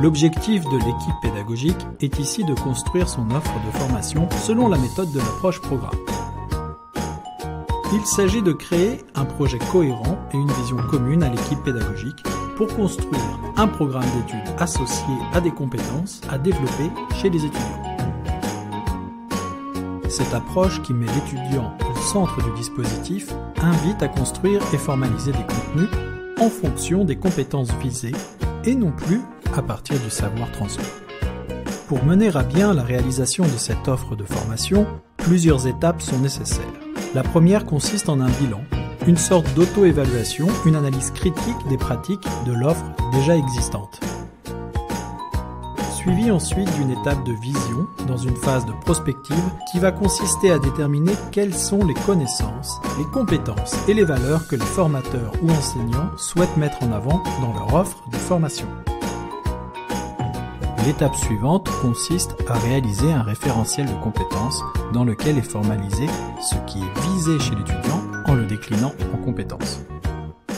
L'objectif de l'équipe pédagogique est ici de construire son offre de formation selon la méthode de l'approche programme. Il s'agit de créer un projet cohérent et une vision commune à l'équipe pédagogique pour construire un programme d'études associé à des compétences à développer chez les étudiants. Cette approche qui met l'étudiant au centre du dispositif invite à construire et formaliser des contenus en fonction des compétences visées et non plus à partir du savoir transmis. Pour mener à bien la réalisation de cette offre de formation, plusieurs étapes sont nécessaires. La première consiste en un bilan, une sorte d'auto-évaluation, une analyse critique des pratiques de l'offre déjà existante. Suivi ensuite d'une étape de vision dans une phase de prospective qui va consister à déterminer quelles sont les connaissances, les compétences et les valeurs que les formateurs ou enseignants souhaitent mettre en avant dans leur offre de formation. L'étape suivante consiste à réaliser un référentiel de compétences dans lequel est formalisé ce qui est visé chez l'étudiant en le déclinant en compétences.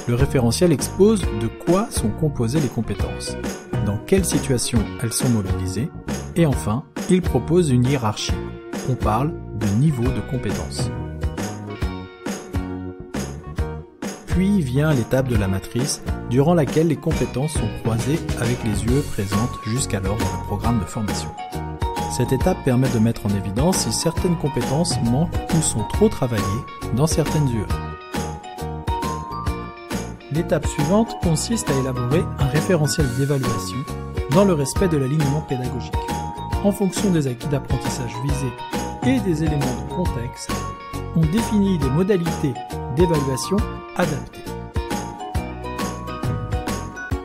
Le référentiel expose de quoi sont composées les compétences, dans quelles situations elles sont mobilisées, et enfin, il propose une hiérarchie. On parle de niveau de compétences. Puis vient l'étape de la matrice, durant laquelle les compétences sont croisées avec les UE présentes jusqu'alors dans le programme de formation. Cette étape permet de mettre en évidence si certaines compétences manquent ou sont trop travaillées dans certaines UE. L'étape suivante consiste à élaborer un référentiel d'évaluation dans le respect de l'alignement pédagogique. En fonction des acquis d'apprentissage visés et des éléments de contexte, on définit des modalités d'évaluation adaptées.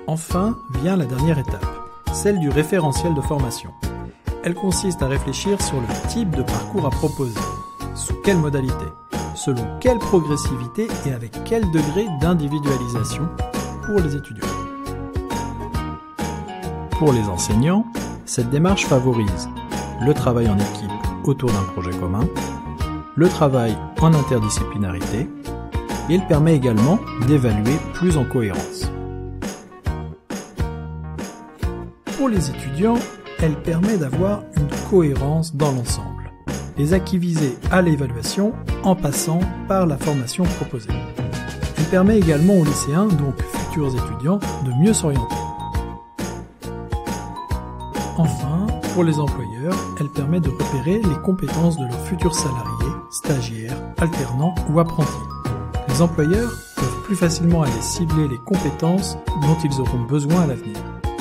Enfin vient la dernière étape, celle du référentiel de formation. Elle consiste à réfléchir sur le type de parcours à proposer, sous quelle modalité, selon quelle progressivité et avec quel degré d'individualisation pour les étudiants. Pour les enseignants, cette démarche favorise le travail en équipe autour d'un projet commun, le travail en interdisciplinarité, et elle permet également d'évaluer plus en cohérence. Pour les étudiants, elle permet d'avoir une cohérence dans l'ensemble, les acquis visés à l'évaluation en passant par la formation proposée. Elle permet également aux lycéens, donc futurs étudiants, de mieux s'orienter. Enfin, pour les employeurs, elle permet de repérer les compétences de leurs futurs salariés, stagiaires, alternants ou apprentis. Les employeurs peuvent plus facilement aller cibler les compétences dont ils auront besoin à l'avenir.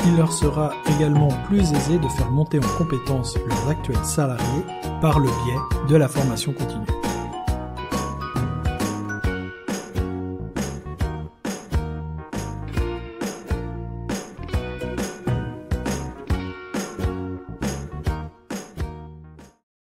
Il leur sera également plus aisé de faire monter en compétences leurs actuels salariés par le biais de la formation continue.